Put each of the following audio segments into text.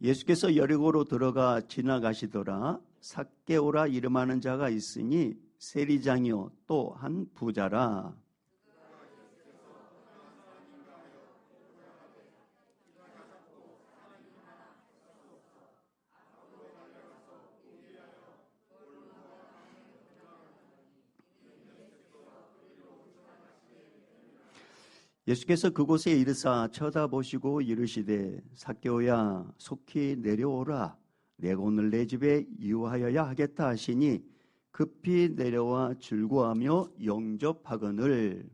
예수께서 여리고로 들어가 지나가시더라. 삭개오라 이름하는 자가 있으니 세리장이요 또 한 부자라. 예수께서 그곳에 이르사 쳐다보시고 이르시되 삭개오야 속히 내려오라. 내가 오늘 내 집에 유하여야 하겠다 하시니 급히 내려와 즐거워하며 영접하거늘.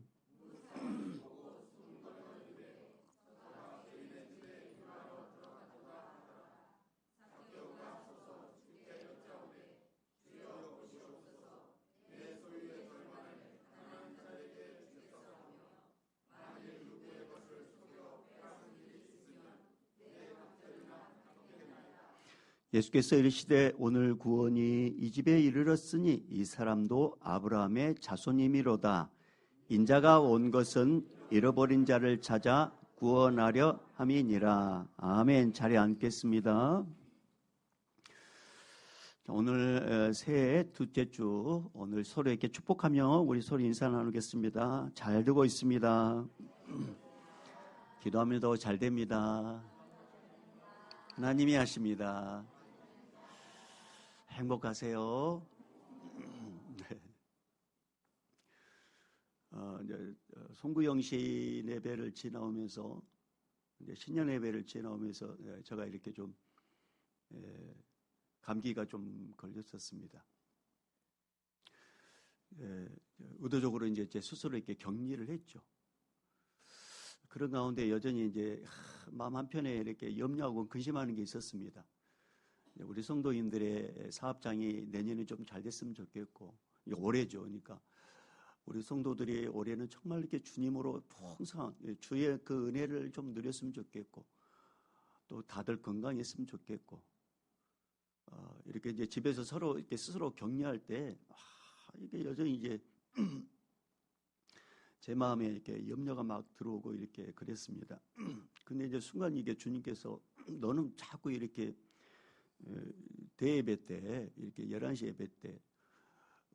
예수께서 이르시되 오늘 구원이 이 집에 이르렀으니 이 사람도 아브라함의 자손이미로다. 인자가 온 것은 잃어버린 자를 찾아 구원하려 함이니라. 아멘. 자리에 앉겠습니다. 오늘 새해 둘째 주, 오늘 서로 이렇게 축복하며 우리 서로 인사 나누겠습니다. 잘 되고 있습니다. 기도하면 더 잘 됩니다. 하나님이 하십니다. 행복하세요. 이제 송구영 씨 예배를 지나오면서 이제 신년 예배를 지나오면서 제가 이렇게 좀 감기가 좀 걸렸었습니다. 의도적으로 이제 제 스스로 이렇게 격리를 했죠. 그런 가운데 여전히 이제 마음 한편에 이렇게 염려하고 근심하는 게 있었습니다. 우리 성도인들의 사업장이 내년에 좀 잘 됐으면 좋겠고, 이게 올해죠. 그러니까 우리 성도들이 올해는 정말 이렇게 주님으로 풍성한 주의 그 은혜를 좀 누렸으면 좋겠고, 또 다들 건강했으면 좋겠고, 이렇게 이제 집에서 서로 이렇게 스스로 격려할 때, 이게 여전히 이제 제 마음에 이렇게 염려가 막 들어오고 이렇게 그랬습니다. 근데 이제 순간 이게 주님께서 너는 자꾸 이렇게 대예배 때 이렇게 11시 예배 때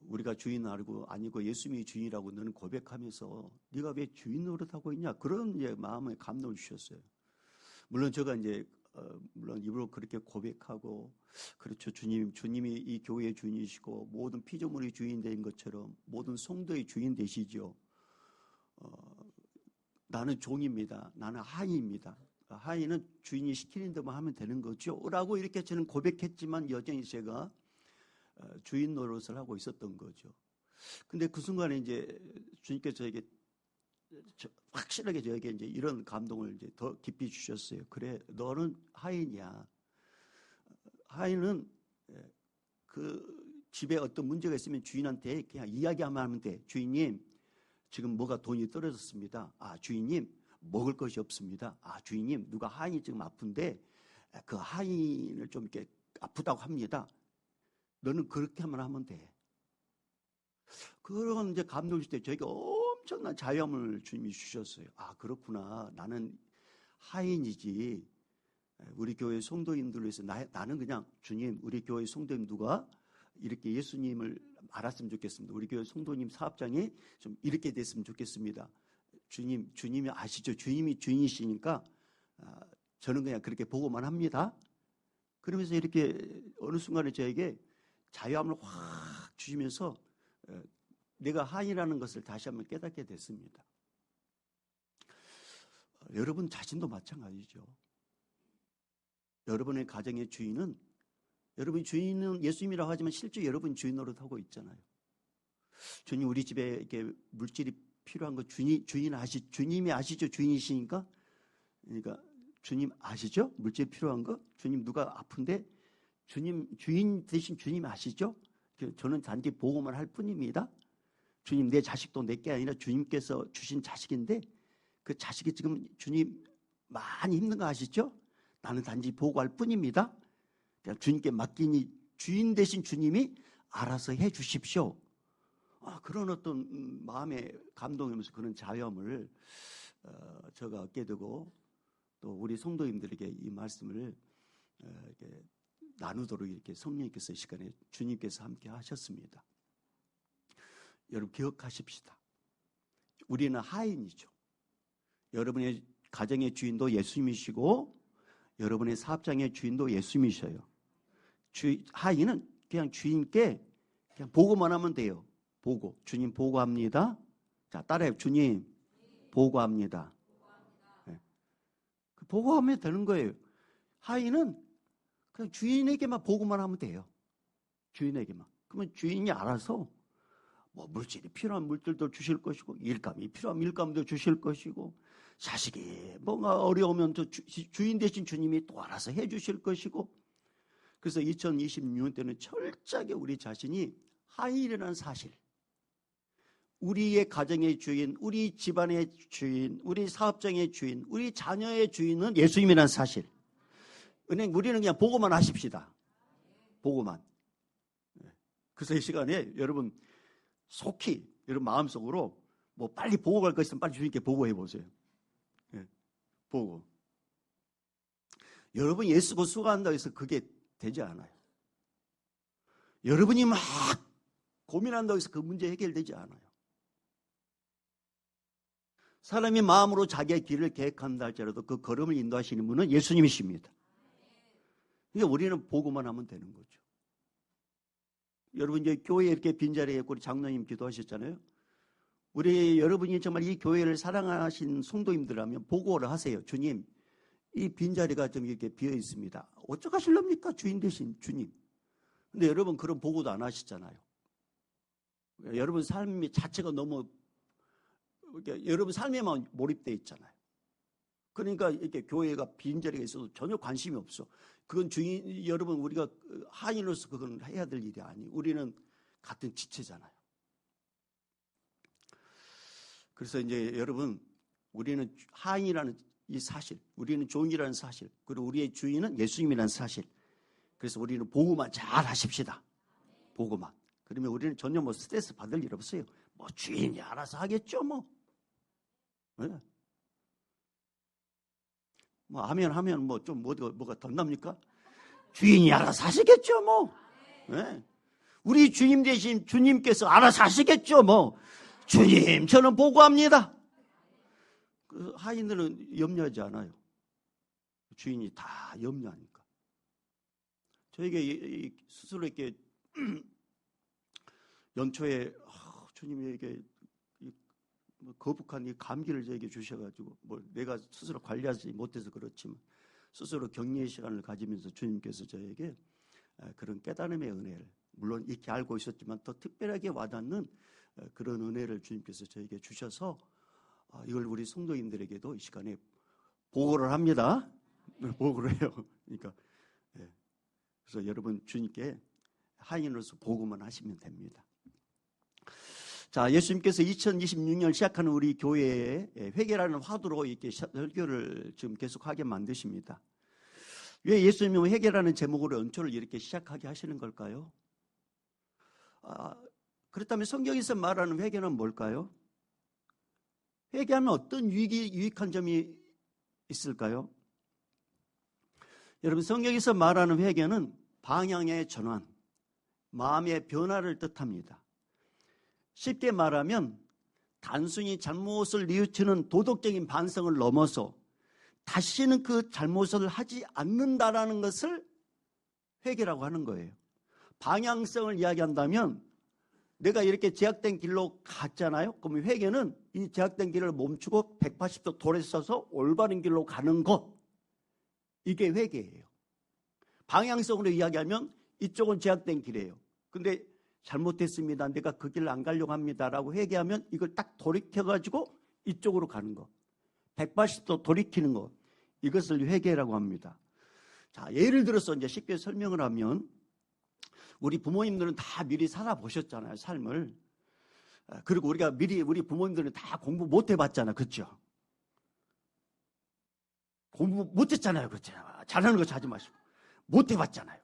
우리가 주인 아니고 예수님이 주인이라고 너는 고백하면서 네가 왜 주인 노릇하고 있냐, 그런 이제 마음에 감동을 주셨어요. 물론 제가 이제 물론 입으로 그렇게 고백하고, 그렇죠, 주님이 이 교회의 주인이시고 모든 피조물의 주인 된 것처럼 모든 성도의 주인 되시죠. 나는 종입니다. 나는 하인입니다. 하인은 주인이 시키는 대로 하면 되는 거죠 라고 이렇게 저는 고백했지만 여전히 제가 주인 노릇을 하고 있었던 거죠. 근데 그 순간에 이제 주님께서 저에게 확실하게 저에게 이제 이런 감동을 이제 더 깊이 주셨어요. 그래, 너는 하인이야. 하인은 그 집에 어떤 문제가 있으면 주인한테 그냥 이야기만 하면 돼. 주인님, 지금 뭐가 돈이 떨어졌습니다. 주인님, 먹을 것이 없습니다. 주인님, 누가 하인이 지금 아픈데 그 하인을 좀 이렇게 아프다고 합니다. 너는 그렇게만 하면 돼. 그런 이제 감동을 줄 때 저에게 엄청난 자유함을 주님이 주셨어요. 그렇구나. 나는 하인이지. 우리 교회 성도님들을 위해서 나는 그냥 주님, 우리 교회 성도님 누가 이렇게 예수님을 알았으면 좋겠습니다. 우리 교회 성도님 사업장이 좀 이렇게 됐으면 좋겠습니다. 주님이 아시죠? 주님이 주인이시니까 저는 그냥 그렇게 보고만 합니다. 그러면서 이렇게 어느 순간에 저에게 자유함을 확 주시면서 내가 하인이라는 것을 다시 한번 깨닫게 됐습니다. 여러분 자신도 마찬가지죠. 여러분의 가정의 주인은, 여러분 주인은 예수님이라고 하지만 실제 여러분 주인 노릇하고 있잖아요. 주님, 우리 집에 이렇게 물질이 필요한 거 주님이 아시죠? 주인이시니까. 그러니까 주님 아시죠? 물질 필요한 거. 주님 누가 아픈데 주인 대신 주님이 아시죠? 저는 단지 보고만 할 뿐입니다. 주님, 내 자식도 내게 아니라 주님께서 주신 자식인데 그 자식이 지금 주님 많이 힘든 거 아시죠? 나는 단지 보고할 뿐입니다. 그냥 주님께 맡기니 주인 대신 주님이 알아서 해 주십시오. 그런 어떤 마음의 감동이면서 그런 자유함을 제가 얻게 되고, 또 우리 성도님들에게 이 말씀을 이렇게 나누도록 이렇게 성령님께서 이 시간에 주님께서 함께 하셨습니다. 여러분 기억하십시다. 우리는 하인이죠. 여러분의 가정의 주인도 예수님이시고 여러분의 사업장의 주인도 예수님이셔요. 하인은 그냥 주인께 그냥 보고만 하면 돼요. 보고. 주님 보고합니다. 자, 따라해요. 주님 보고합니다. 네. 보고하면 되는 거예요. 하인은 그냥 주인에게만 보고만 하면 돼요. 주인에게만. 그러면 주인이 알아서 뭐 물질이 필요한 물질도 주실 것이고 일감이 필요한 일감도 주실 것이고 자식이 뭔가 어려우면 또 주인 대신 주님이 또 알아서 해 주실 것이고 그래서 2026년 때는 철저하게 우리 자신이 하인이라는 사실 우리의 가정의 주인, 우리 집안의 주인, 우리 사업장의 주인, 우리 자녀의 주인은 예수님이라는 사실 우리는 그냥 보고만 하십시다. 보고만. 그래서 이 시간에 여러분 속히 여러분 마음속으로 뭐 빨리 보고 갈 거 있으면 빨리 주님께 보고해 보세요. 보고. 여러분 예수고 수고한다고 해서 그게 되지 않아요. 여러분이 막 고민한다고 해서 그 문제 해결되지 않아요. 사람이 마음으로 자기의 길을 계획한다 할지라도 그 걸음을 인도하시는 분은 예수님이십니다. 그러니까 우리는 보고만 하면 되는 거죠. 여러분 이제 교회에 이렇게 빈자리에 우리 장로님 기도하셨잖아요. 우리 여러분이 정말 이 교회를 사랑하신 성도님들이라면 보고를 하세요. 주님, 이 빈자리가 좀 이렇게 비어 있습니다. 어쩌하실랍니까? 주인 대신 주님. 근데 여러분 그런 보고도 안 하시잖아요. 여러분 삶이 자체가 너무 여러분 삶에만 몰입되어 있잖아요. 그러니까 이렇게 교회가 빈자리가 있어도 전혀 관심이 없어. 그건 주인 여러분 우리가 하인으로서 그건 해야 될 일이 아니에요. 우리는 같은 지체잖아요. 그래서 이제 여러분 우리는 하인이라는 이 사실, 우리는 종이라는 사실, 그리고 우리의 주인은 예수님이라는 사실. 그래서 우리는 보고만 잘 하십시다. 보고만. 그러면 우리는 전혀 뭐 스트레스 받을 일 없어요. 뭐 주인이 알아서 하겠죠 뭐. 네. 뭐 하면 뭐 좀 뭐가 덧납니까? 주인이 알아서 하시겠죠 뭐. 네. 우리 주님 대신 주님께서 알아서 하시겠죠 뭐. 주님 저는 보고합니다. 그 하인들은 염려하지 않아요. 주인이 다 염려하니까. 저에게 스스로 이렇게 연초에 주님에게 거북한 이 감기를 저에게 주셔가지고 뭐 내가 스스로 관리하지 못해서 그렇지만 스스로 격려의 시간을 가지면서 주님께서 저에게 그런 깨달음의 은혜를 물론 이렇게 알고 있었지만 더 특별하게 와닿는 그런 은혜를 주님께서 저에게 주셔서 이걸 우리 성도님들에게도 이 시간에 보고를 합니다. 보고를 해요. 그러니까 그래서 여러분 주님께 하인으로서 보고만 하시면 됩니다. 자, 예수님께서 2026년 시작하는 우리 교회에 회개라는 화두로 이렇게 설교를 지금 계속하게 만드십니다. 왜 예수님은 회개라는 제목으로 연초를 이렇게 시작하게 하시는 걸까요? 그렇다면 성경에서 말하는 회개는 뭘까요? 회개하면 어떤 유익한 점이 있을까요? 여러분 성경에서 말하는 회개는 방향의 전환, 마음의 변화를 뜻합니다. 쉽게 말하면 단순히 잘못을 뉘우치는 도덕적인 반성을 넘어서 다시는 그 잘못을 하지 않는다라는 것을 회개라고 하는 거예요. 방향성을 이야기한다면 내가 이렇게 제약된 길로 갔잖아요. 그러면 회개는 이 제약된 길을 멈추고 180도 돌아서서 올바른 길로 가는 것. 이게 회개예요. 방향성으로 이야기하면 이쪽은 제약된 길이에요. 근데 잘못했습니다. 내가 그 길을 안 가려고 합니다라고 회개하면 이걸 딱 돌이켜가지고 이쪽으로 가는 거. 180도 돌이키는 거. 이것을 회개라고 합니다. 자, 예를 들어서 이제 쉽게 설명을 하면 우리 부모님들은 다 미리 살아보셨잖아요, 삶을. 그리고 우리 부모님들은 다 공부 못 해봤잖아, 그렇죠? 공부 못 했잖아요, 그렇죠? 잘하는 거 찾지 마시고. 못 해봤잖아요.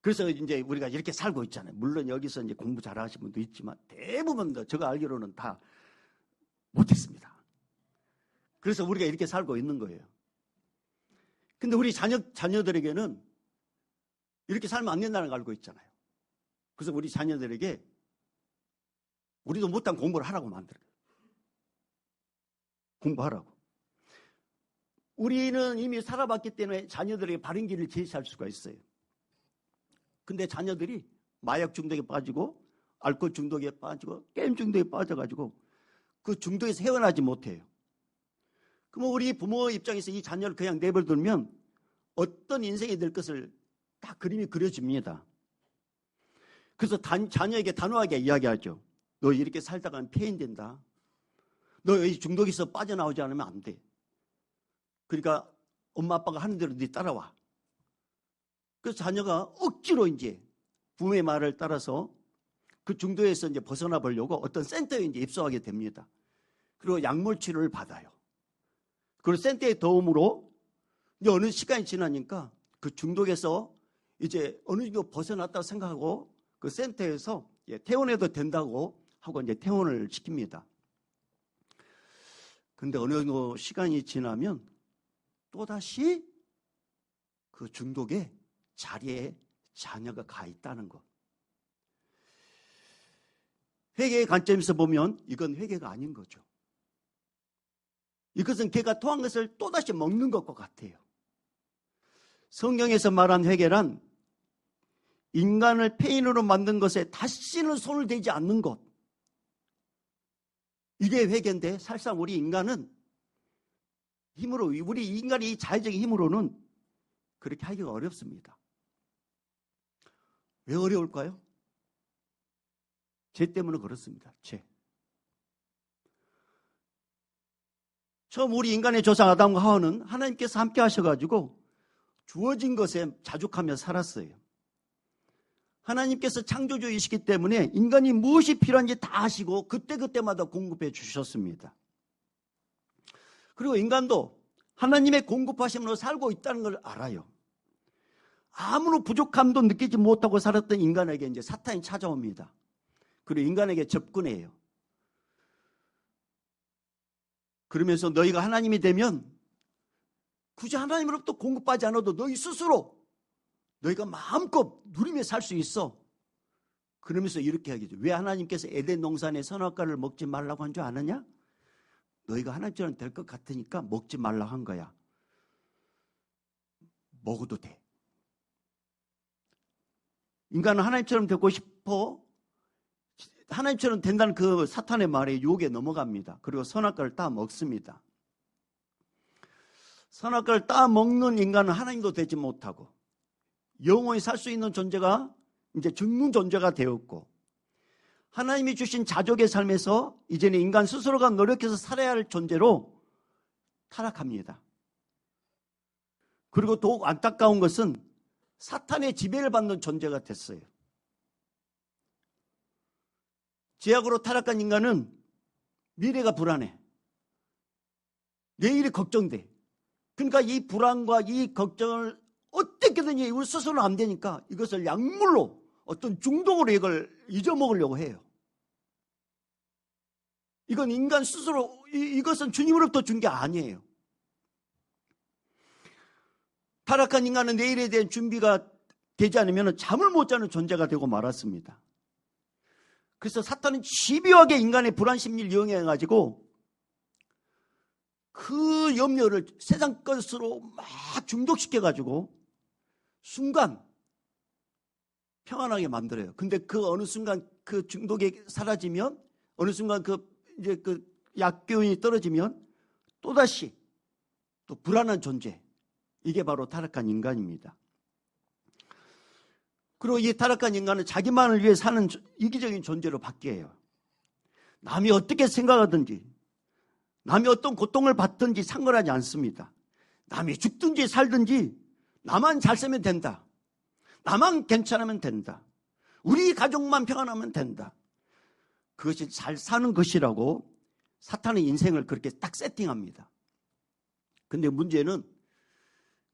그래서 이제 우리가 이렇게 살고 있잖아요. 물론 여기서 이제 공부 잘하시는 분도 있지만 대부분 제가 알기로는 다 못했습니다. 그래서 우리가 이렇게 살고 있는 거예요. 근데 우리 자녀들에게는 이렇게 살면 안 된다는 걸 알고 있잖아요. 그래서 우리 자녀들에게 우리도 못한 공부를 하라고 만들어요. 공부하라고. 우리는 이미 살아봤기 때문에 자녀들에게 바른 길을 제시할 수가 있어요. 근데 자녀들이 마약 중독에 빠지고 알코올 중독에 빠지고 게임 중독에 빠져가지고 그 중독에서 헤어나지 못해요. 그럼 우리 부모 입장에서 이 자녀를 그냥 내버려두면 어떤 인생이 될 것을 다 그림이 그려집니다. 그래서 자녀에게 단호하게 이야기하죠. 너 이렇게 살다가는 폐인된다. 너 이 중독에서 빠져나오지 않으면 안 돼. 그러니까 엄마 아빠가 하는 대로 네 따라와. 그래서 자녀가 억지로 이제 부모의 말을 따라서 그 중도에서 이제 벗어나 보려고 어떤 센터에 이제 입소하게 됩니다. 그리고 약물 치료를 받아요. 그리고 센터의 도움으로 이제 어느 시간이 지나니까 그 중독에서 이제 어느 정도 벗어났다고 생각하고 그 센터에서 퇴원해도 된다고 하고 이제 퇴원을 시킵니다. 근데 어느 정도 시간이 지나면 또다시 그 중독의 자리에 자녀가 가 있다는 것. 회개의 관점에서 보면 이건 회개가 아닌 거죠. 이것은 걔가 토한 것을 또다시 먹는 것과 같아요. 성경에서 말한 회개란 인간을 폐인으로 만든 것에 다시는 손을 대지 않는 것. 이게 회개인데 사실상 우리 인간은 힘으로, 우리 인간의 자의적인 힘으로는 그렇게 하기가 어렵습니다. 왜 어려울까요? 죄 때문에 그렇습니다. 죄. 처음 우리 인간의 조상 아담과 하와는 하나님께서 함께 하셔가지고 주어진 것에 자족하며 살았어요. 하나님께서 창조주이시기 때문에 인간이 무엇이 필요한지 다 아시고 그때그때마다 공급해 주셨습니다. 그리고 인간도 하나님의 공급하심으로 살고 있다는 걸 알아요. 아무런 부족함도 느끼지 못하고 살았던 인간에게 이제 사탄이 찾아옵니다. 그리고 인간에게 접근해요. 그러면서 너희가 하나님이 되면 굳이 하나님으로부터 공급하지 않아도 너희 스스로 너희가 마음껏 누리며 살 수 있어. 그러면서 이렇게 하겠죠. 왜 하나님께서 에덴 동산의 선악과를 먹지 말라고 한 줄 아느냐? 너희가 하나님처럼 될 것 같으니까 먹지 말라고 한 거야. 먹어도 돼. 인간은 하나님처럼 되고 싶어 하나님처럼 된다는 그 사탄의 말에 유혹에 넘어갑니다. 그리고 선악과를 따 먹습니다. 선악과를 따 먹는 인간은 하나님도 되지 못하고 영원히 살 수 있는 존재가 이제 죽는 존재가 되었고 하나님이 주신 자족의 삶에서 이제는 인간 스스로가 노력해서 살아야 할 존재로 타락합니다. 그리고 더욱 안타까운 것은 사탄의 지배를 받는 존재가 됐어요. 죄악으로 타락한 인간은 미래가 불안해. 내일이 걱정돼. 그러니까 이 불안과 이 걱정을 어떻게든지 우리 스스로는 안 되니까 이것을 약물로 어떤 중독으로 이걸 잊어먹으려고 해요. 이건 인간 스스로 이것은 주님으로부터 준 게 아니에요. 타락한 인간은 내일에 대한 준비가 되지 않으면 잠을 못 자는 존재가 되고 말았습니다. 그래서 사탄은 집요하게 인간의 불안 심리를 이용해가지고 그 염려를 세상 것으로 막 중독시켜가지고 순간 평안하게 만들어요. 근데 그 어느 순간 그 중독이 사라지면 어느 순간 이제 그 약기운이 떨어지면 또다시 또 불안한 존재. 이게 바로 타락한 인간입니다. 그리고 이 타락한 인간은 자기만을 위해 사는 이기적인 존재로 바뀌어요. 남이 어떻게 생각하든지 남이 어떤 고통을 받든지 상관하지 않습니다. 남이 죽든지 살든지 나만 잘 살면 된다. 나만 괜찮으면 된다. 우리 가족만 평안하면 된다. 그것이 잘 사는 것이라고 사탄의 인생을 그렇게 딱 세팅합니다. 근데 문제는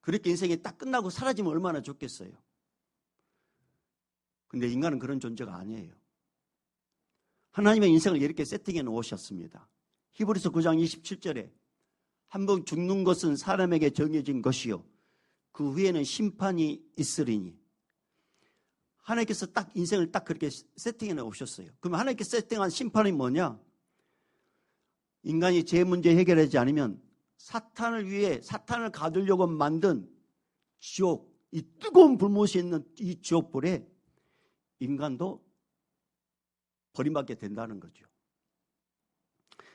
그렇게 인생이 딱 끝나고 사라지면 얼마나 좋겠어요. 근데 인간은 그런 존재가 아니에요. 하나님의 인생을 이렇게 세팅해 놓으셨습니다. 히브리서 9장 27절에 한 번 죽는 것은 사람에게 정해진 것이요 그 후에는 심판이 있으리니 하나님께서 딱 인생을 딱 그렇게 세팅해 놓으셨어요. 그러면 하나님께서 세팅한 심판이 뭐냐? 인간이 죄 문제 해결하지 않으면 사탄을 위해 사탄을 가두려고 만든 지옥, 이 뜨거운 불못이 있는 이 지옥불에 인간도 버림받게 된다는 거죠.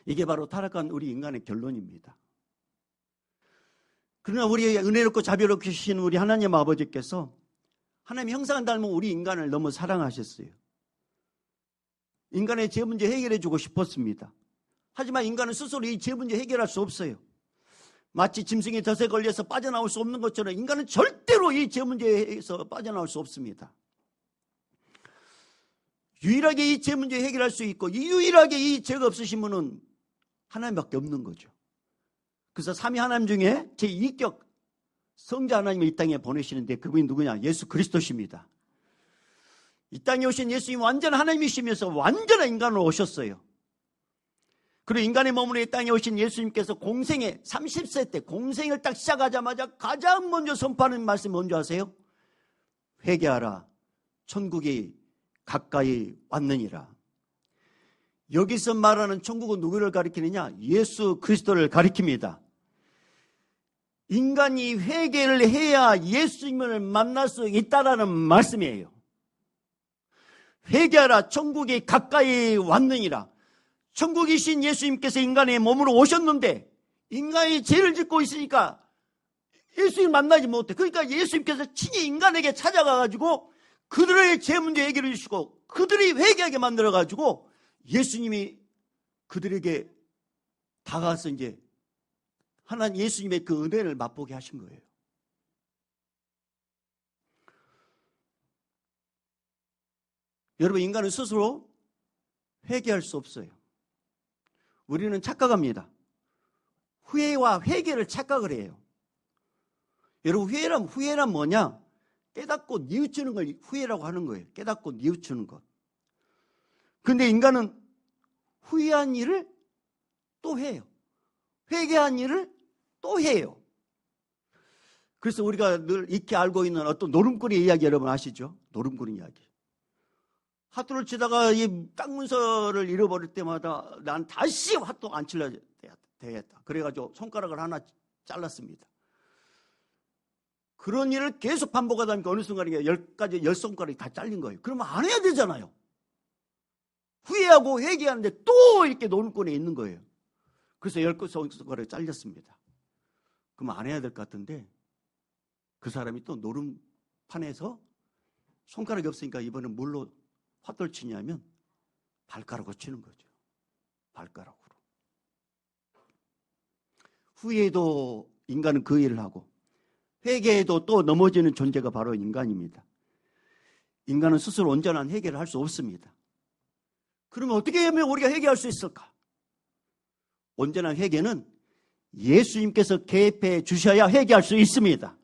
이게 바로 타락한 우리 인간의 결론입니다. 그러나 우리 은혜롭고 자비롭으신 우리 하나님 아버지께서 하나님의 형상을 닮은 우리 인간을 너무 사랑하셨어요. 인간의 죄 문제 해결해 주고 싶었습니다. 하지만 인간은 스스로 이 죄 문제 해결할 수 없어요. 마치 짐승이 덫에 걸려서 빠져나올 수 없는 것처럼 인간은 절대로 이 죄 문제에서 빠져나올 수 없습니다. 유일하게 이 죄 문제 해결할 수 있고 유일하게 이 죄가 없으신 분은 하나님밖에 없는 거죠. 그래서 삼위 하나님 중에 제2격 성자 하나님을 이 땅에 보내시는데 그분이 누구냐? 예수 그리스도십니다. 이 땅에 오신 예수님 완전 하나님이시면서 완전한 인간으로 오셨어요. 그리고 인간의 몸으로 이 땅에 오신 예수님께서 공생에 30세 때 공생을 딱 시작하자마자 가장 먼저 선포하는 말씀 뭔지 아세요? 회개하라, 천국이 가까이 왔느니라. 여기서 말하는 천국은 누구를 가리키느냐? 예수 그리스도를 가리킵니다. 인간이 회개를 해야 예수님을 만날 수 있다라는 말씀이에요. 회개하라, 천국이 가까이 왔느니라. 천국이신 예수님께서 인간의 몸으로 오셨는데 인간이 죄를 짓고 있으니까 예수님 만나지 못해. 그러니까 예수님께서 친히 인간에게 찾아가가지고 그들의 죄 문제 해결해 주시고 그들이 회개하게 만들어가지고 예수님이 그들에게 다가가서 이제 하나님 예수님의 그 은혜를 맛보게 하신 거예요. 여러분, 인간은 스스로 회개할 수 없어요. 우리는 착각합니다. 후회와 회개를 착각을 해요. 여러분, 후회란 뭐냐? 깨닫고 뉘우치는 걸 후회라고 하는 거예요. 깨닫고 뉘우치는 것. 근데 인간은 후회한 일을 또 해요. 회개한 일을 또 해요. 그래서 우리가 늘 익히 알고 있는 어떤 노름꾼의 이야기 여러분 아시죠? 노름꾼의 이야기. 화투를 치다가 이 땅 문서를 잃어버릴 때마다 난 다시 화투 안 칠러야 되겠다. 그래가지고 손가락을 하나 잘랐습니다. 그런 일을 계속 반복하다 보니까 어느 순간에 10 손가락이 다 잘린 거예요. 그러면 안 해야 되잖아요. 후회하고 회개하는데 또 이렇게 노름꾼에 있는 거예요. 그래서 10 손가락이 잘렸습니다. 그럼 안 해야 될 것 같은데 그 사람이 또 노름판에서 손가락이 없으니까 이번엔 뭘로 화투를 치냐면 발가락으로 치는 거죠. 발가락으로. 후회에도 인간은 그 일을 하고 회개에도 또 넘어지는 존재가 바로 인간입니다. 인간은 스스로 온전한 회개를 할 수 없습니다. 그러면 어떻게 하면 우리가 회개할 수 있을까? 온전한 회개는 예수님께서 개입해 주셔야 회개할 수 있습니다.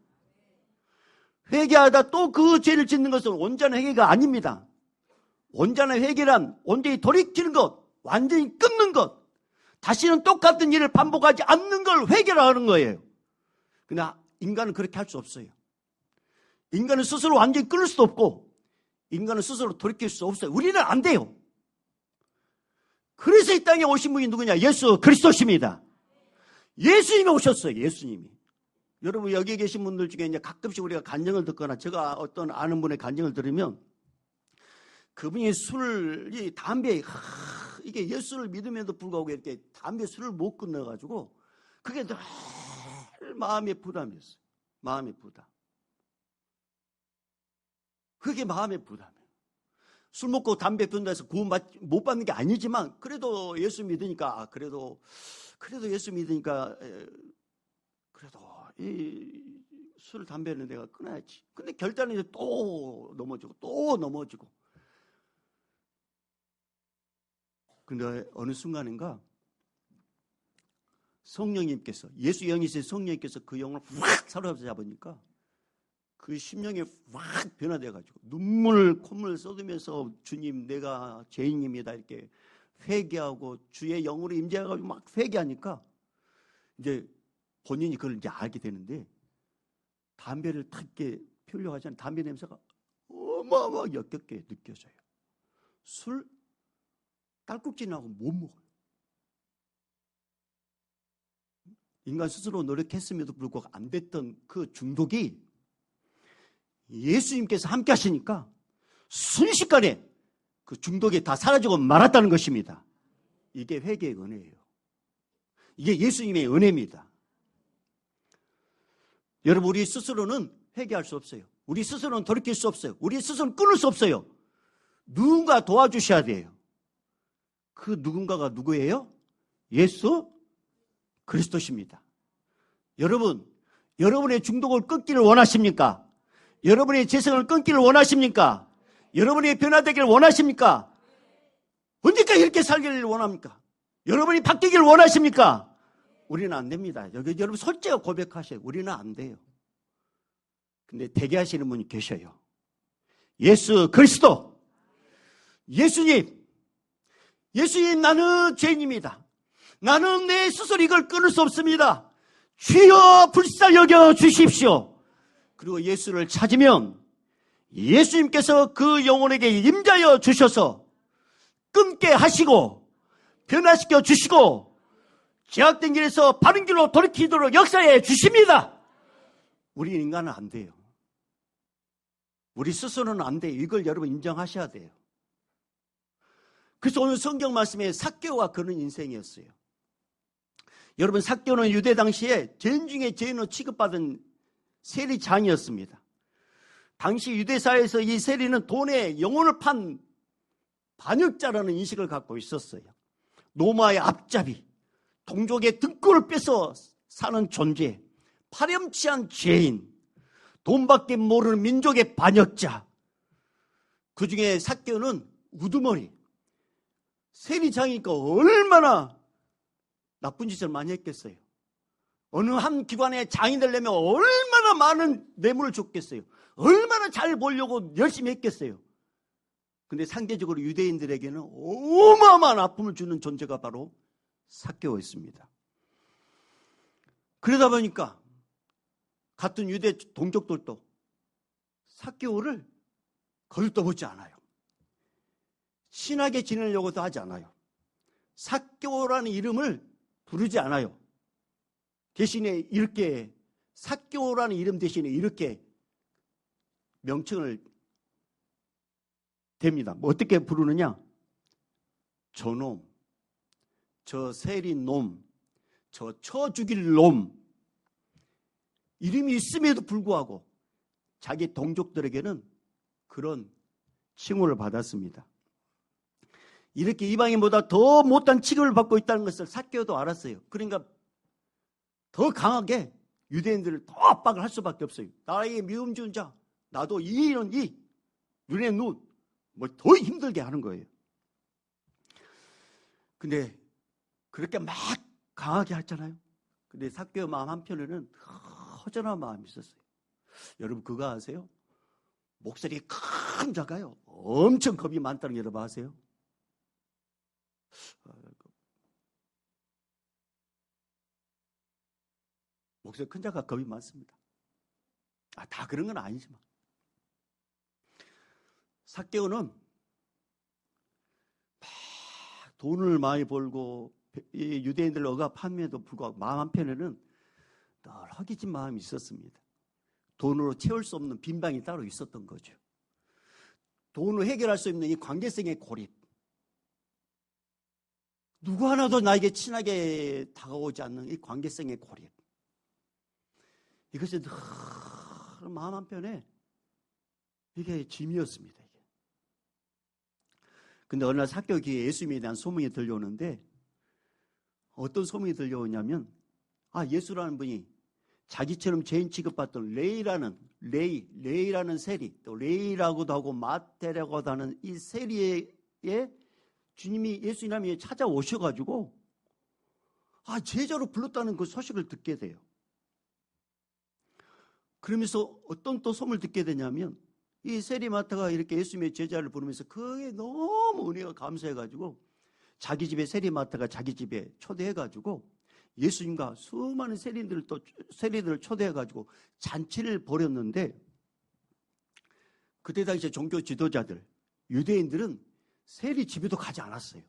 회개하다 또 그 죄를 짓는 것은 온전한 회개가 아닙니다. 온전한 회개란 온전히 돌이키는 것, 완전히 끊는 것, 다시는 똑같은 일을 반복하지 않는 걸 회개라는 거예요. 그러나 인간은 그렇게 할 수 없어요. 인간은 스스로 완전히 끊을 수도 없고 인간은 스스로 돌이킬 수 없어요. 우리는 안 돼요. 그래서 이 땅에 오신 분이 누구냐? 예수 그리스도십니다. 예수님이 오셨어요. 예수님이. 여러분 여기 계신 분들 중에 이제 가끔씩 우리가 간증을 듣거나 제가 어떤 아는 분의 간증을 들으면 그분이 술이 담배 이게 예수를 믿음에도 불구하고 이렇게 담배 술을 못 끊어가지고 그게 늘 마음의 부담이었어요. 마음의 부담. 그게 마음의 부담이에요. 술 먹고 담배 피운다 해서 구원 못 받는 게 아니지만 그래도 예수 믿으니까 그래도 예수 믿으니까 그래도 이 술 담배는 내가 끊어야지. 근데 결단은 이제 또 넘어지고 근데 어느 순간인가 성령님께서 예수 영이신 성령님께서 그 영을 확 사로잡으니까 그 심령이 확 변화돼가지고 콧물 쏟으면서 주님 내가 죄인입니다 이렇게 회개하고 주의 영으로 임재해가지고 막 회개하니까 이제 본인이 그걸 이제 알게 되는데 담배를 탁 이렇게 피우려고 하잖아요. 담배 냄새가 어마어마하게 역겹게 느껴져요. 술 딸꾹질나고 못 먹어요. 인간 스스로 노력했음에도 불구하고 안 됐던 그 중독이 예수님께서 함께 하시니까 순식간에 그 중독이 다 사라지고 말았다는 것입니다. 이게 회개의 은혜예요. 이게 예수님의 은혜입니다. 여러분, 우리 스스로는 회개할 수 없어요. 우리 스스로는 돌이킬 수 없어요. 우리 스스로는 끊을 수 없어요. 누군가 도와주셔야 돼요. 그 누군가가 누구예요? 예수 그리스도십니다. 여러분, 여러분의 중독을 끊기를 원하십니까? 여러분의 재성을 끊기를 원하십니까? 여러분이 변화되기를 원하십니까? 언제까지 이렇게 살기를 원합니까? 여러분이 바뀌기를 원하십니까? 우리는 안 됩니다. 여러분 솔직히 고백하셔요. 우리는 안 돼요. 근데 되게 하시는 분이 계셔요. 예수 그리스도. 예수님 나는 죄인입니다. 나는 내 스스로 이걸 끊을 수 없습니다. 주여 불쌍히 여겨 주십시오. 그리고 예수를 찾으면 예수님께서 그 영혼에게 임자여 주셔서 끊게 하시고 변화시켜 주시고 제약된 길에서 바른 길로 돌이키도록 역사해 주십니다. 우리 인간은 안 돼요. 우리 스스로는 안 돼요. 이걸 여러분 인정하셔야 돼요. 그래서 오늘 성경 말씀에 삭개오가 그런 인생이었어요. 여러분, 삭개오는 유대 당시에 죄인 중에 죄인으로 취급받은 세리장이었습니다. 당시 유대사회에서 이 세리는 돈에 영혼을 판 반역자라는 인식을 갖고 있었어요. 노마의 앞잡이, 동족의 등골을 뺏어 사는 존재, 파렴치한 죄인, 돈밖에 모르는 민족의 반역자. 그 중에 삭개오는 우두머리, 세리장이니까 얼마나 나쁜 짓을 많이 했겠어요. 어느 한 기관에 장이 되려면 얼마나 많은 뇌물을 줬겠어요. 얼마나 잘 보려고 열심히 했겠어요. 근데 상대적으로 유대인들에게는 어마어마한 아픔을 주는 존재가 바로 삭개오였습니다. 그러다 보니까 같은 유대 동족들도 삭개오를 거들떠보지 않아요. 친하게 지내려고도 하지 않아요. 삭개오라는 이름을 부르지 않아요. 대신에 이렇게 삭개오라는 이름 대신에 이렇게 명칭을 댑니다. 뭐 어떻게 부르느냐? 저놈, 저 세린 놈, 저 쳐 죽일 놈. 이름이 있음에도 불구하고 자기 동족들에게는 그런 칭호를 받았습니다. 이렇게 이방인보다 더 못한 취급을 받고 있다는 것을 삭개오도 알았어요. 그러니까 더 강하게 유대인들을 더 압박을 할 수밖에 없어요. 나에게 미움 지은 자, 나도 이는 이, 눈에 눈, 뭐 더 힘들게 하는 거예요. 근데 그렇게 막 강하게 하잖아요. 근데 삭개오 마음 한편에는 허전한 마음이 있었어요. 여러분 그거 아세요? 목소리 큰 자가요, 엄청 겁이 많다는 거 여러분 아세요? 목소리 큰 자가 겁이 많습니다. 다 그런 건 아니지만 삭개오는 막 돈을 많이 벌고 유대인들 억압함에도 불구하고 마음 한편에는 늘 허기진 마음이 있었습니다. 돈으로 채울 수 없는 빈방이 따로 있었던 거죠. 돈으로 해결할 수 없는 이 관계성의 고립. 누구 하나도 나에게 친하게 다가오지 않는 이 관계성의 고립. 이것이 늘 마음 한편에 이게 짐이었습니다. 근데 어느 날 삭개오 귀에 예수님에 대한 소문이 들려오는데 어떤 소문이 들려오냐면 예수라는 분이 자기처럼 죄인 취급받던 레이라는 세리, 또 레이라고도 하고 마태라고도 하는 이 세리의 주님이 예수님이 찾아오셔가지고 제자로 불렀다는 그 소식을 듣게 돼요. 그러면서 어떤 또 소문을 듣게 되냐면 이 세리마타가 이렇게 예수님의 제자를 부르면서 그게 너무 은혜가 감사해가지고 자기 집에 세리마타가 자기 집에 초대해가지고 예수님과 수많은 세리들을 초대해가지고 잔치를 벌였는데 그때 당시에 종교 지도자들, 유대인들은 세리 집에도 가지 않았어요.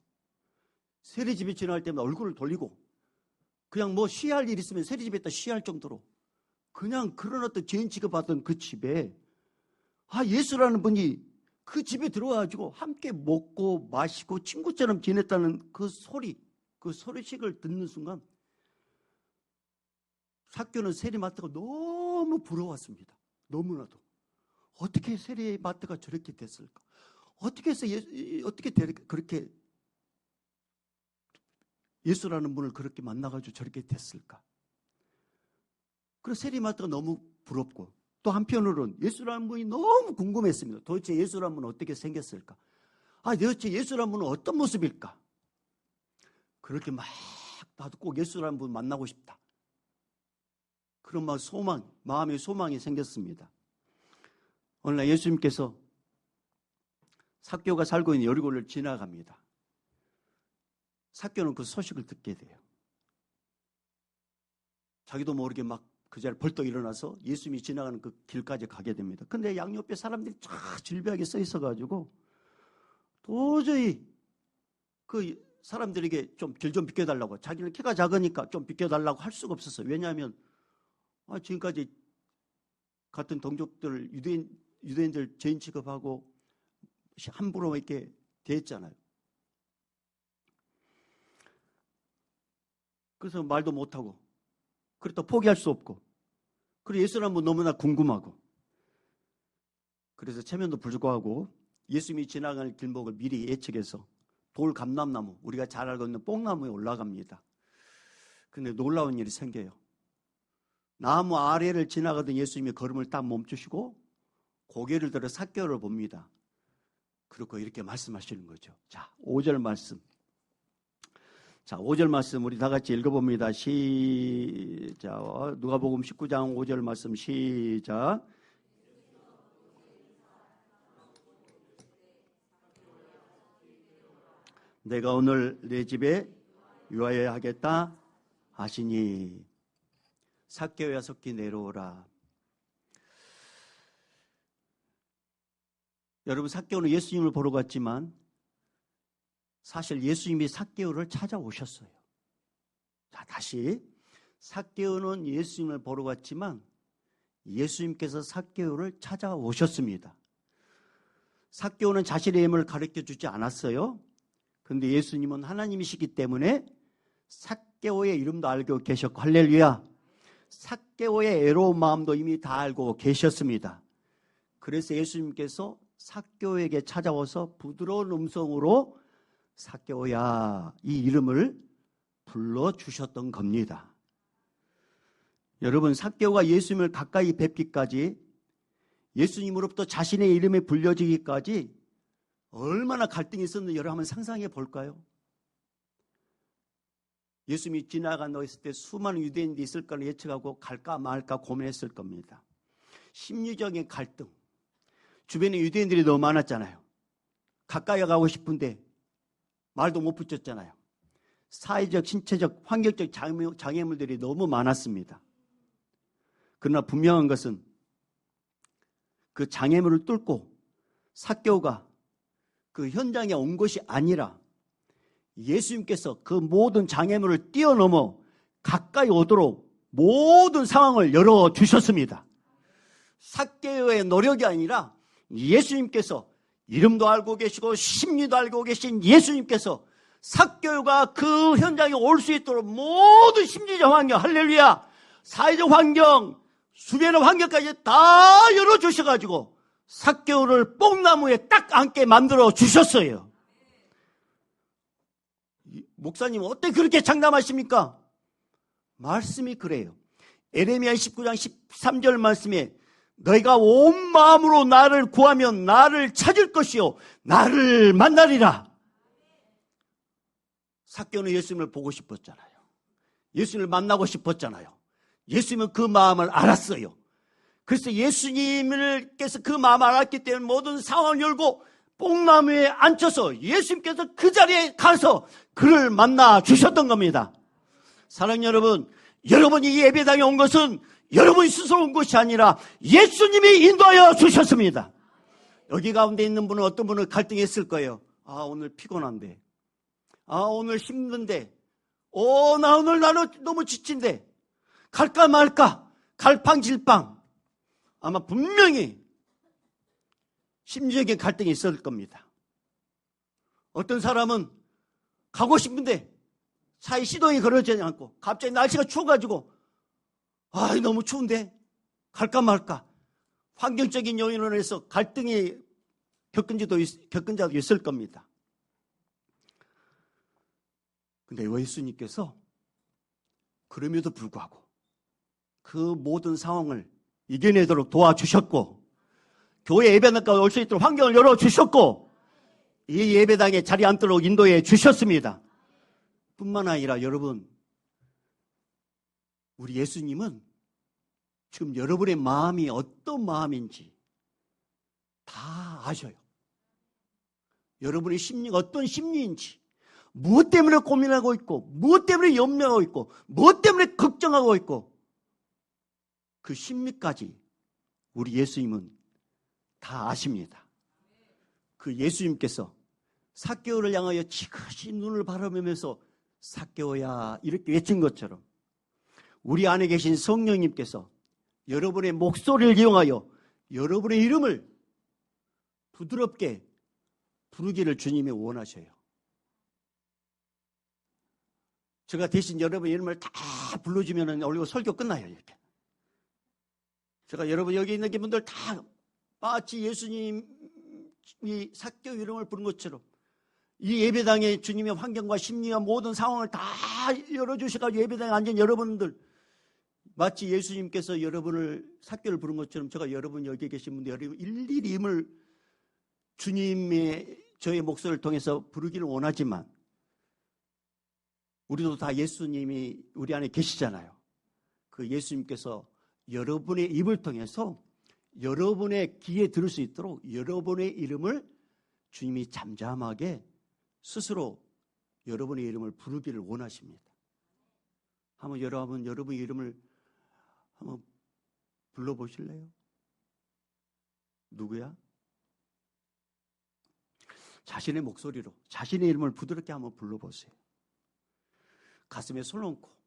세리 집에 지나갈 때마다 얼굴을 돌리고 그냥 뭐 쉬할 일 있으면 세리 집에 있다 쉬할 정도로 그냥 그런 어떤 죄인 취급받던 그 집에 예수라는 분이 그 집에 들어와가지고 함께 먹고 마시고 친구처럼 지냈다는 그 소리식을 듣는 순간 삭개오는 세리마트가 너무 부러웠습니다. 너무나도. 어떻게 세리마트가 저렇게 됐을까? 어떻게 해서 그렇게 예수라는 분을 그렇게 만나가지고 저렇게 됐을까? 그래서 세리마트가 너무 부럽고 또 한편으로는 예수라는 분이 너무 궁금했습니다. 도대체 예수라는 분은 어떻게 생겼을까? 도대체 예수라는 분은 어떤 모습일까? 그렇게 막 나도 꼭 예수라는 분 만나고 싶다. 그런 마음의 소망이 생겼습니다. 어느 날 예수님께서 삭개오가 살고 있는 여리고를 지나갑니다. 삭개오는 그 소식을 듣게 돼요. 자기도 모르게 막 그 자리에 벌떡 일어나서 예수님이 지나가는 그 길까지 가게 됩니다. 근데 양옆에 사람들이 쫙 질비하게 서 있어가지고 도저히 그 사람들에게 좀 길 좀 비켜달라고, 자기는 키가 작으니까 좀 비켜달라고 할 수가 없었어요. 왜냐하면 지금까지 같은 동족들 유대인들 죄인 취급하고 함부로 이렇게 대했잖아요. 그래서 말도 못하고 그렇다고 포기할 수 없고 그리고 예수라는 분 너무나 궁금하고 그래서 체면도 불구하고 예수님이 지나갈 길목을 미리 예측해서 돌 감람나무, 우리가 잘 알고 있는 뽕나무에 올라갑니다. 근데 놀라운 일이 생겨요. 나무 아래를 지나가던 예수님이 걸음을 딱 멈추시고 고개를 들어 삭개오를 봅니다. 그리고 이렇게 말씀하시는 거죠. 자, 5절 말씀. 자, 5절 말씀 우리 다 같이 읽어봅니다. 시작. 누가복음 19장 5절 말씀 시작. 내가 오늘 내 집에 유하여야 하겠다 하시니 삭개오야 속히 내려오라. 여러분, 삭개오는 예수님을 보러 갔지만 사실 예수님이 삭개오를 찾아오셨어요. 자, 다시. 삭개오는 예수님을 보러 갔지만 예수님께서 삭개오를 찾아오셨습니다. 삭개오는 자신의 힘을 가르쳐주지 않았어요. 그런데 예수님은 하나님이시기 때문에 삭개오의 이름도 알고 계셨고, 할렐루야. 삭개오의 애로운 마음도 이미 다 알고 계셨습니다. 그래서 예수님께서 삭개오에게 찾아와서 부드러운 음성으로 삭개오야, 이 이름을 불러주셨던 겁니다. 여러분, 삭개오가 예수님을 가까이 뵙기까지, 예수님으로부터 자신의 이름이 불려지기까지 얼마나 갈등이 있었는지 여러분 한번 상상해 볼까요? 예수님이 지나간다고 했을 때 수많은 유대인들이 있을 거를 예측하고 갈까 말까 고민했을 겁니다. 심리적인 갈등, 주변에 유대인들이 너무 많았잖아요. 가까이 가고 싶은데 말도 못 붙였잖아요. 사회적, 신체적, 환경적 장애물들이 너무 많았습니다. 그러나 분명한 것은 그 장애물을 뚫고 삭개오가 그 현장에 온 것이 아니라 예수님께서 그 모든 장애물을 뛰어넘어 가까이 오도록 모든 상황을 열어주셨습니다. 삭개오의 노력이 아니라 예수님께서, 이름도 알고 계시고 심리도 알고 계신 예수님께서 삭개오가 그 현장에 올 수 있도록 모든 심리적 환경, 할렐루야, 사회적 환경, 주변의 환경까지 다 열어주셔가지고 삭개오를 뽕나무에 딱 앉게 만들어 주셨어요. 목사님 어떻게 그렇게 장담하십니까? 말씀이 그래요. 에레미야 19장 13절 말씀에 너희가 온 마음으로 나를 구하면 나를 찾을 것이요 나를 만나리라. 삭개오는 예수님을 보고 싶었잖아요. 예수님을 만나고 싶었잖아요. 예수님은 그 마음을 알았어요. 그래서 예수님께서 그 마음을 알았기 때문에 모든 상황을 열고 뽕나무에 앉혀서 예수님께서 그 자리에 가서 그를 만나 주셨던 겁니다. 사랑하는 여러분, 여러분이 이 예배당에 온 것은 여러분이 스스로 온 것이 아니라 예수님이 인도하여 주셨습니다. 여기 가운데 있는 분은 어떤 분은 갈등했을 거예요. 아, 오늘 피곤한데. 아, 오늘 힘든데. 나 오늘 나는 너무 지친데. 갈까 말까. 갈팡질팡. 아마 분명히 심지어의 갈등이 있을 겁니다. 어떤 사람은 가고 싶은데 차에 시동이 걸어지지 않고 갑자기 날씨가 추워가지고 너무 추운데 갈까 말까. 환경적인 요인으로 해서 갈등이 겪은 자도 있을 겁니다. 근데 예수님께서 그럼에도 불구하고 그 모든 상황을 이겨내도록 도와주셨고, 교회 예배당까지 올 수 있도록 환경을 열어주셨고, 이 예배당에 자리 앉도록 인도해 주셨습니다. 뿐만 아니라 여러분, 우리 예수님은 지금 여러분의 마음이 어떤 마음인지 다 아셔요. 여러분의 심리가 어떤 심리인지, 무엇 때문에 고민하고 있고, 무엇 때문에 염려하고 있고, 무엇 때문에 걱정하고 있고, 그 심리까지 우리 예수님은 다 아십니다. 그 예수님께서 삭개오를 향하여 지그시 눈을 바라보면서 삭개오야 이렇게 외친 것처럼 우리 안에 계신 성령님께서 여러분의 목소리를 이용하여 여러분의 이름을 부드럽게 부르기를 주님이 원하셔요. 제가 대신 여러분 이름을 다 불러주면 우리 설교 끝나요. 이렇게. 제가 여러분 여기 있는 분들 다 마치 예수님이 삭개오 이름을 부른 것처럼 이 예배당에 주님의 환경과 심리와 모든 상황을 다 열어주셔가지고 예배당에 앉은 여러분들 마치 예수님께서 여러분을 삭개오를 부른 것처럼 제가 여러분 여기 계신 분들 여러분 일일이 이름을 주님의 저의 목소리를 통해서 부르기를 원하지만 우리도 다 예수님이 우리 안에 계시잖아요. 그 예수님께서 여러분의 입을 통해서 여러분의 귀에 들을 수 있도록 여러분의 이름을 주님이 잠잠하게 스스로 여러분의 이름을 부르기를 원하십니다. 한번 여러분의 이름을 한번 불러보실래요? 누구야? 자신의 목소리로 자신의 이름을 부드럽게 한번 불러보세요. 가슴에 손 얹고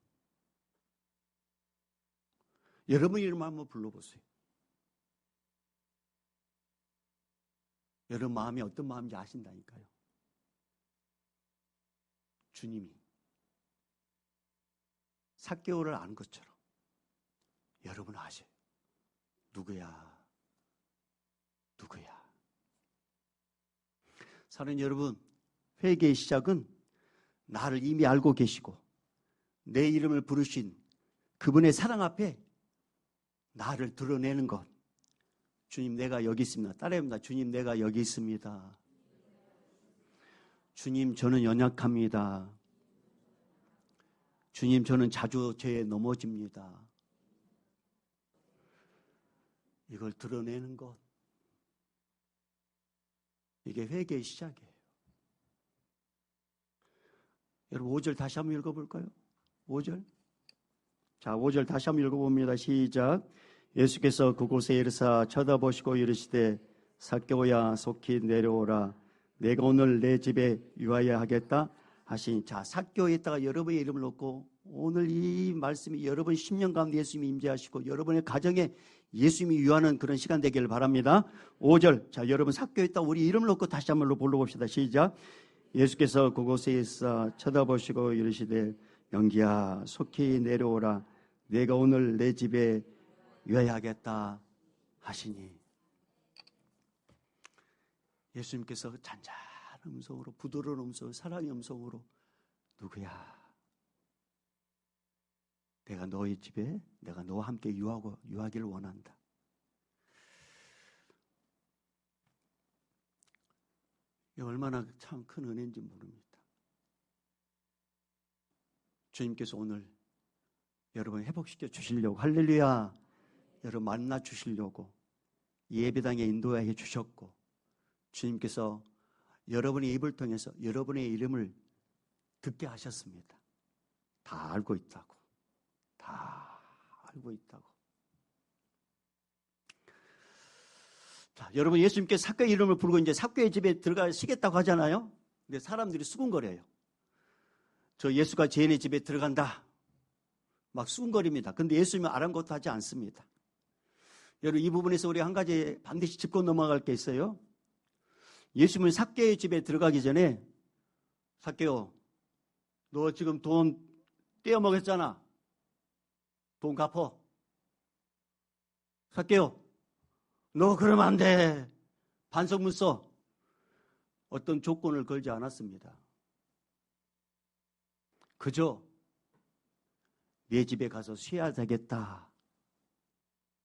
여러분 이름을 한번 불러보세요. 여러분 마음이 어떤 마음인지 아신다니까요. 주님이 삭개오를 아는 것처럼 여러분 아셔요. 누구야? 누구야? 사랑하는 여러분, 회개의 시작은 나를 이미 알고 계시고 내 이름을 부르신 그분의 사랑 앞에 나를 드러내는 것. 주님 내가 여기 있습니다. 따라합니다. 주님 내가 여기 있습니다. 주님 저는 연약합니다. 주님 저는 자주 죄에 넘어집니다. 이걸 드러내는 것. 이게 회개의 시작이에요. 여러분 5절 다시 한번 읽어볼까요? 5절. 자, 5절 다시 한번 읽어봅니다. 시작. 예수께서 그곳에 이르사 쳐다보시고 이르시되 삭개오야 속히 내려오라. 내가 오늘 내 집에 유하여 하겠다 하시니. 자, 삭개오에 있다가 여러분의 이름을 넣고 오늘 이 말씀이 여러분 10년 가운데 예수님이 임재하시고 여러분의 가정에 예수님이 유하는 그런 시간 되기를 바랍니다. 5절. 자, 여러분 삭개오에 있다가 우리 이름을 넣고 다시 한번 불러봅시다. 시작. 예수께서 그곳에 있어 쳐다보시고 이르시되 영기야 속히 내려오라. 내가 오늘 내 집에 유하여 하겠다 하시니. 예수님께서 잔잔한 음성으로 부드러운 음성, 사랑의 음성으로 누구야? 내가 너의 집에 내가 너와 함께 유하기를 원한다. 이 얼마나 참 큰 은혜인지 모릅니다. 주님께서 오늘 여러분 회복시켜 주시려고 할렐루야 여러분 만나 주시려고 예배당에 인도해 주셨고 주님께서 여러분의 입을 통해서 여러분의 이름을 듣게 하셨습니다. 다 알고 있다고. 다 알고 있다고. 자, 여러분, 예수님께 삭개의 이름을 부르고 이제 삭개의 집에 들어가시겠다고 하잖아요. 근데 사람들이 수군거려요. 저 예수가 죄인의 집에 들어간다. 막 수군거립니다. 근데 예수님은 아랑곳하지 않습니다. 여러분, 이 부분에서 우리 한 가지 반드시 짚고 넘어갈 게 있어요. 예수님은 삭개의 집에 들어가기 전에, 삭개요, 너 지금 돈 떼어먹었잖아. 돈 갚어. 삭개요, 너 그러면 안 돼. 반성문 써. 어떤 조건을 걸지 않았습니다. 그저 내 집에 가서 쉬어야 되겠다.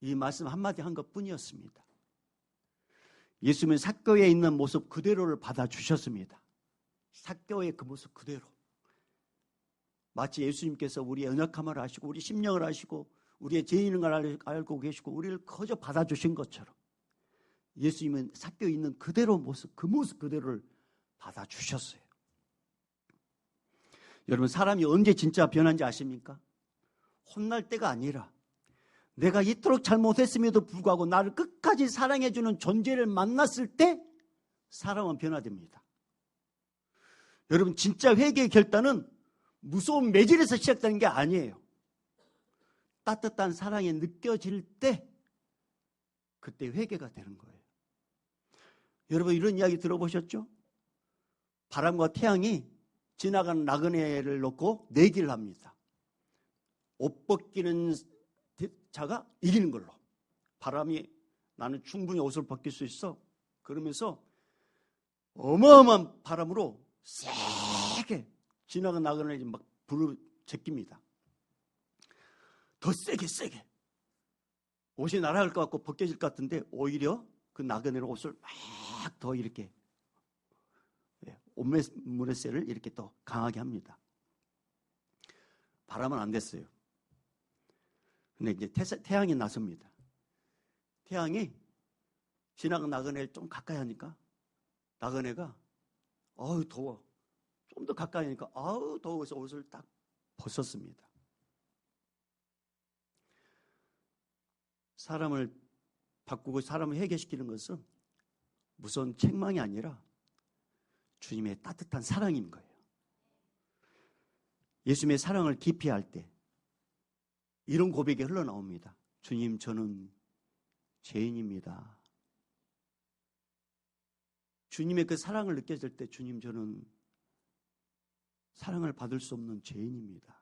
이 말씀 한마디 한 것뿐이었습니다. 예수님은 삭개에 있는 모습 그대로를 받아주셨습니다. 삭개의 그 모습 그대로. 마치 예수님께서 우리의 연약함을 아시고 우리 심령을 아시고 우리의 죄인인 걸 알고 계시고 우리를 거저 받아주신 것처럼 예수님은 삭개에 있는 그대로 모습, 그 모습 그대로를 받아주셨어요. 여러분, 사람이 언제 진짜 변한지 아십니까? 혼날 때가 아니라 내가 이토록 잘못했음에도 불구하고 나를 끝까지 사랑해주는 존재를 만났을 때 사람은 변화됩니다. 여러분, 진짜 회개의 결단은 무서운 매질에서 시작되는 게 아니에요. 따뜻한 사랑이 느껴질 때 그때 회개가 되는 거예요. 여러분, 이런 이야기 들어보셨죠? 바람과 태양이 지나가는 나그네를 놓고 내기를 합니다. 옷 벗기는 자가 이기는 걸로. 바람이 나는 충분히 옷을 벗길 수 있어. 그러면서 어마어마한 바람으로 세게 지나가는 나그네를 막 불을 제낍니다. 더 세게. 옷이 날아갈 것 같고 벗겨질 것 같은데 오히려 그 나그네로 옷을 막 더 이렇게 옷물의 쇠를 이렇게 또 강하게 합니다. 바람은 안 됐어요. 근데 이제 태양이 나섭니다. 태양이 지나간 나그네를 좀 가까이 하니까 나그네가 아우 더워. 좀 더 가까이 하니까 아우 더워서 옷을 딱 벗었습니다. 사람을 바꾸고 사람을 해결시키는 것은 무서운 책망이 아니라 주님의 따뜻한 사랑인 거예요. 예수님의 사랑을 깊이 할 때 이런 고백이 흘러나옵니다. 주님, 저는 죄인입니다. 주님의 그 사랑을 느껴질 때 주님, 저는 사랑을 받을 수 없는 죄인입니다.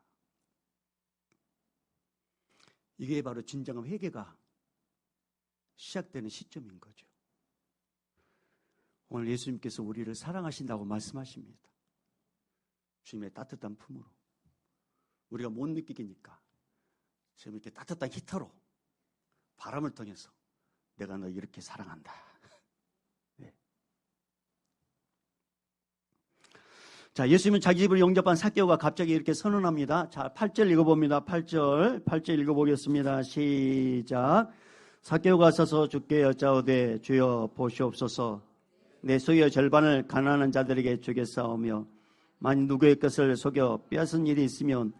이게 바로 진정한 회개가 시작되는 시점인 거죠. 오늘 예수님께서 우리를 사랑하신다고 말씀하십니다. 주님의 따뜻한 품으로. 우리가 못 느끼니까 지금 이렇게 따뜻한 히터로 바람을 통해서 내가 너 이렇게 사랑한다. 네. 자, 예수님은 자기 집을 영접한 삭개오가 갑자기 이렇게 선언합니다. 자, 8절 읽어봅니다. 8절 읽어보겠습니다. 시작. 삭개오가 서서 주께 여짜오되 주여 보시옵소서. 내 소유의 절반을 가난한 자들에게 주겠사오며 만일 누구의 것을 속여 빼앗은 일이 있으면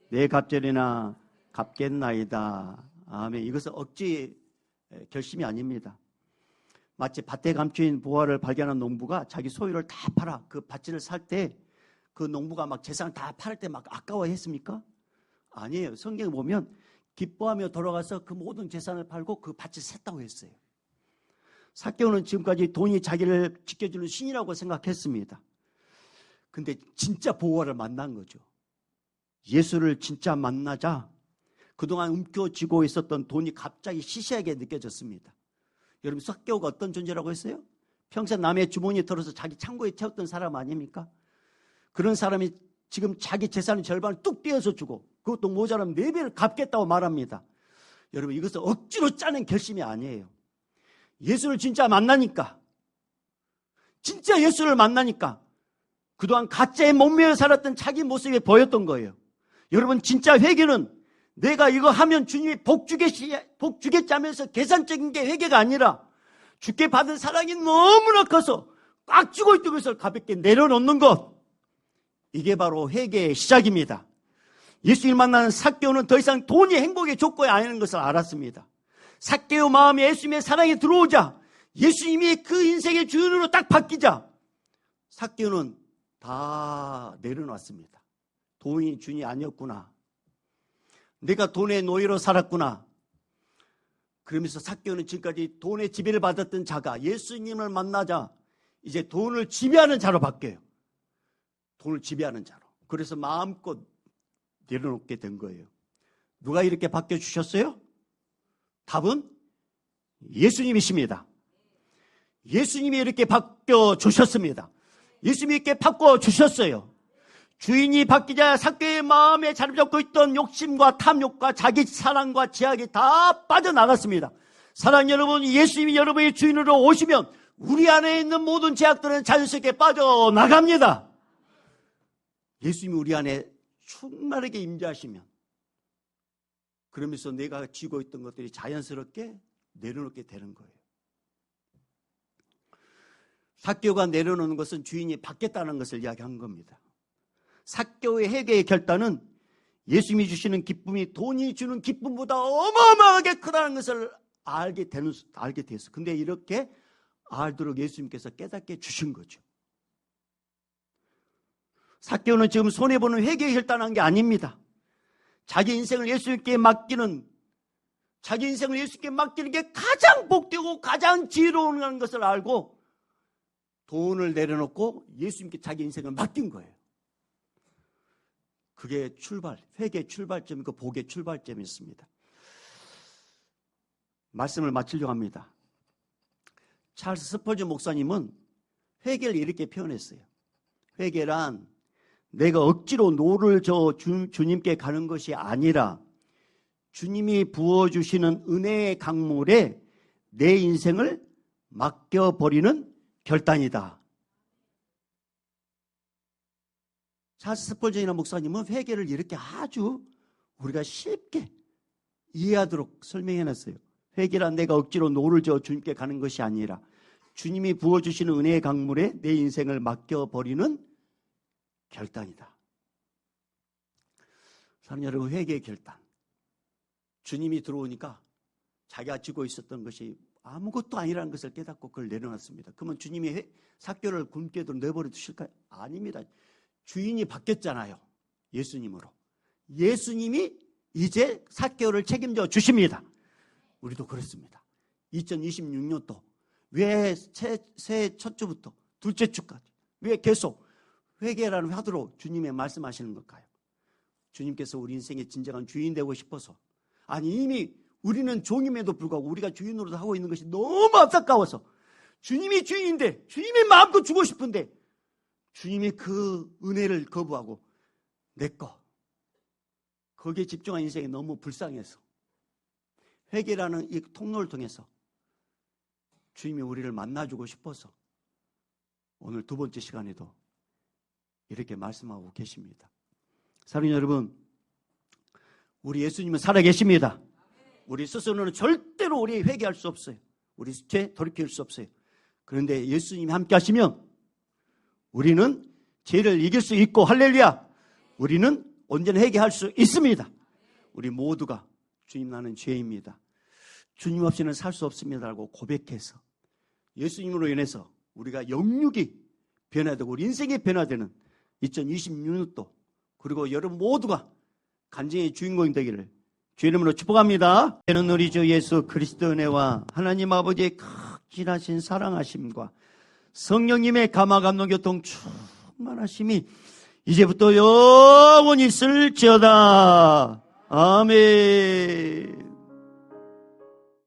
내 갑절이나 갚겠나이다. 아멘. 이것은 억지 결심이 아닙니다. 마치 밭에 감추인 보화를 발견한 농부가 자기 소유를 다 팔아 그 밭을 살 때 그 농부가 막 재산을 다 팔을 때 막 아까워했습니까? 아니에요. 성경에 보면 기뻐하며 돌아가서 그 모든 재산을 팔고 그 밭을 샀다고 했어요. 삭개오는 지금까지 돈이 자기를 지켜주는 신이라고 생각했습니다. 근데 진짜 보화를 만난 거죠. 예수를 진짜 만나자 그동안 움켜쥐고 있었던 돈이 갑자기 시시하게 느껴졌습니다. 여러분, 삭개오가 어떤 존재라고 했어요? 평생 남의 주머니에 들어서 자기 창고에 채웠던 사람 아닙니까? 그런 사람이 지금 자기 재산의 절반을 뚝 떼어서 주고 그것도 모자라면 4배를 갚겠다고 말합니다. 여러분, 이것은 억지로 짜낸 결심이 아니에요. 예수를 진짜 만나니까, 진짜 예수를 만나니까 그동안 가짜의 몸매에 살았던 자기 모습이 보였던 거예요. 여러분, 진짜 회개는 내가 이거 하면 주님이 복 주겠지 하면서 계산적인 게 회개가 아니라 주께 받은 사랑이 너무나 커서 꽉 쥐고 있던 것을 가볍게 내려놓는 것, 이게 바로 회개의 시작입니다. 예수를 만나는 삭개오는 더 이상 돈이 행복의 조건이 아닌 것을 알았습니다. 삭개오 마음에 예수님의 사랑이 들어오자 예수님이 그 인생의 주인으로 딱 바뀌자 삭개오는 다 내려놨습니다. 돈이 주인이 아니었구나. 내가 돈의 노예로 살았구나. 그러면서 삭개오는 지금까지 돈의 지배를 받았던 자가 예수님을 만나자 이제 돈을 지배하는 자로 바뀌어요. 돈을 지배하는 자로. 그래서 마음껏 내려놓게 된 거예요. 누가 이렇게 바뀌어주셨어요? 답은 예수님이십니다. 예수님이 이렇게 바뀌어주셨습니다. 예수님이 이렇게 바꿔주셨어요. 주인이 바뀌자 삭개오의 마음에 자리 잡고 있던 욕심과 탐욕과 자기 사랑과 제약이 다 빠져나갔습니다. 사랑하는 여러분, 예수님이 여러분의 주인으로 오시면 우리 안에 있는 모든 제약들은 자연스럽게 빠져나갑니다. 예수님이 우리 안에 충만하게 임재하시면 그러면서 내가 쥐고 있던 것들이 자연스럽게 내려놓게 되는 거예요. 삭개오가 내려놓는 것은 주인이 바뀌었다는 것을 이야기한 겁니다. 삭개오의 회개의 결단은 예수님이 주시는 기쁨이 돈이 주는 기쁨보다 어마어마하게 크다는 것을 알게 됐어. 근데 이렇게 알도록 예수님께서 깨닫게 주신 거죠. 삭개오는 지금 손해보는 회개의 결단한 게 아닙니다. 자기 인생을 예수님께 맡기는 게 가장 복되고 가장 지혜로운 것을 알고 돈을 내려놓고 예수님께 자기 인생을 맡긴 거예요. 그게 회개의 출발점이고 복의 출발점이었습니다. 말씀을 마치려고 합니다. 찰스 스펄전 목사님은 회개를 이렇게 표현했어요. 회개란 내가 억지로 노를 저 주님께 가는 것이 아니라 주님이 부어주시는 은혜의 강물에 내 인생을 맡겨버리는 결단이다. 찰스 스펄전이라는 목사님은 회개를 이렇게 아주 우리가 쉽게 이해하도록 설명해놨어요. 회개란 내가 억지로 노를 저어 주님께 가는 것이 아니라 주님이 부어주시는 은혜의 강물에 내 인생을 맡겨버리는 결단이다. 사랑하는 여러분, 회개의 결단. 주님이 들어오니까 자기가 쥐고 있었던 것이 아무것도 아니라는 것을 깨닫고 그걸 내려놨습니다. 그러면 주님이 삭개오를 굶게도 내버려 두실까요? 아닙니다. 주인이 바뀌었잖아요. 예수님으로. 예수님이 이제 삭개오를 책임져 주십니다. 우리도 그렇습니다. 2026년도 왜 새해 첫 주부터 둘째 주까지 왜 계속 회개라는 화두로 주님의 말씀하시는 걸까요? 주님께서 우리 인생의 진정한 주인 되고 싶어서, 아니 이미 우리는 종임에도 불구하고 우리가 주인으로 하고 있는 것이 너무 안타까워서 주님이 주인인데 주님이 마음껏 주고 싶은데 주님이 그 은혜를 거부하고 내 거 거기에 집중한 인생이 너무 불쌍해서 회개라는 이 통로를 통해서 주님이 우리를 만나주고 싶어서 오늘 두 번째 시간에도 이렇게 말씀하고 계십니다. 사랑하는 여러분, 우리 예수님은 살아계십니다. 우리 스스로는 절대로 우리 회개할 수 없어요. 우리 죄 돌이킬 수 없어요. 그런데 예수님이 함께 하시면 우리는 죄를 이길 수 있고, 할렐루야, 우리는 언제나 회개할 수 있습니다. 우리 모두가 주님 나는 죄입니다, 주님 없이는 살 수 없습니다라고 고백해서 예수님으로 인해서 우리가 영육이 변화되고 우리 인생이 변화되는 2026년도, 그리고 여러분 모두가 간증의 주인공이 되기를 주의 이름으로 축복합니다. 저는 우리 주 예수 그리스도 은혜와 하나님 아버지의 극진하신 사랑하심과 성령님의 감화 감동 교통 충만하심이 이제부터 영원히 있을지어다. 아멘.